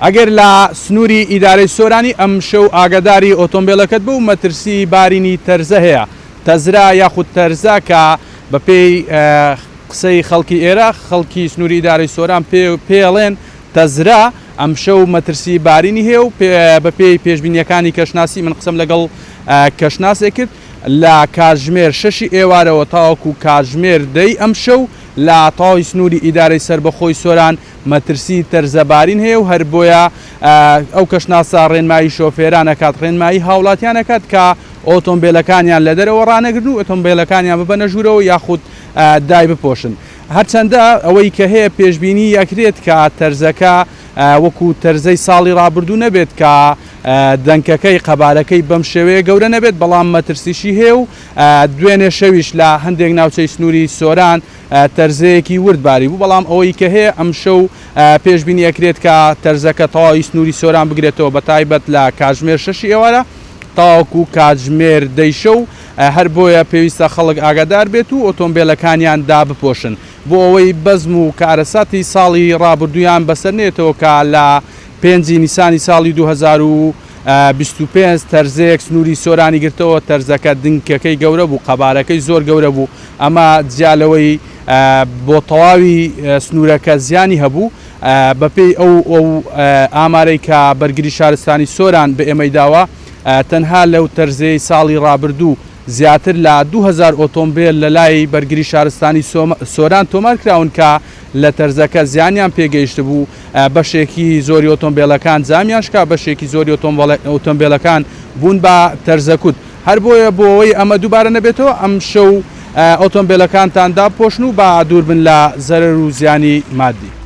ئەگەر لە سنووری ئیدارەی سۆرانی ئەم شەو ئاگاداری ئۆتۆمبیلەکەت بوو مەترسی بارینی تەرزە هەیە، تەزرا یاخود تەرزە کە بەپێی قسەی خەڵکی ئێرە خەڵکی سنووری ئیدارەی سۆران پێڵێن تەزرا ئەم شەو مەترسی بارینی هەیە و بەپێی پێشبینیەکانی کەشناسی من قسەم لەگەڵ کەشناسێک کرد لە کاتژمێر 6 ئێوارەوە تاوەکو کاتژمێر 10 ئەم شەو لە تاوی سنووری ئیدارەی سربەخۆی سۆران مەترسی تەرزەبارین هەیە و هەر بۆیە ئەو کەشناسا ڕێنمایی شۆفێرانەکات ڕێنمایی هاوڵاتیانەکات کە ئۆتۆمبیلەکانیان لە دەرەوە ڕانەگرن و ئۆتۆمبیلەکانیان ببەنە ژوورەوە یاخود دای بپۆشن. هەرچەندە ئەوەی کە هەیە پێشبینی یەکرێت کە تەرزەکە وەکو تەرزەی ساڵی ڕابردوو نەبێت کە دەنکەکەی قەبارەکەی بەم شێوەیە گەورە نەبێت، بەڵام مەترسیشی هەیە و دوێنێ شەویش لە هەندێک ناوچەی سنووری سۆران تەرزەیەکی وردباری بوو، بەڵام ئەوەی کە هەیە ئەم شەو پێشبینی یەکرێت کە تەرزەکە تەواوی سنووری سۆران بگرێتەوە بە تایبەت لە کاتژمێر 6 ئێوارە تاوەکو کاتژمێر 10 شەو، هەر بۆیە پێویستە خەڵک ئاگادار بێت و ئۆتۆمبیلەکانیان دابپۆشن بۆ ئەوەی بەزم و کارەساتی ساڵی ڕابردوویان بەسەر نێتەوە کە لە 5 نیسانی ساڵی 2025 تەرزەیەک سنووری سۆرانی گرتەوە. تەرزەکە دنکەکەی گەورە بوو، قەبارەکەی زۆر گەورە بوو، ئەمە جیالەوەی بۆ تەواوی سنوورەکە زیانی هەبوو بەپێی ئەو ئامارەی کە بەرگری شارستانی سۆران بە ئێمەی داوە تەنها لەو تەرزەی ساڵی ڕابردوو زیاتر لە 2000 ئۆتۆمبیل لە لای بەرگری شارستانی سۆران تۆمار کراون کە لە تەرزەکە زیانیان پێگەیشت بوو، بەشێکی زۆری ئۆتۆمبیلەکان جامیان شکا، بەشێکی زۆری ئۆتۆمبیلەکان بوون بە تەرزەکوت. هەر بۆیە بۆ ئەوەی ئەمە دووبارە نەبێتەوە ئەم شەو ئۆتۆمبیلەکانتان داپۆشن و با دوور بن لە زەرەر و زیانی مادی.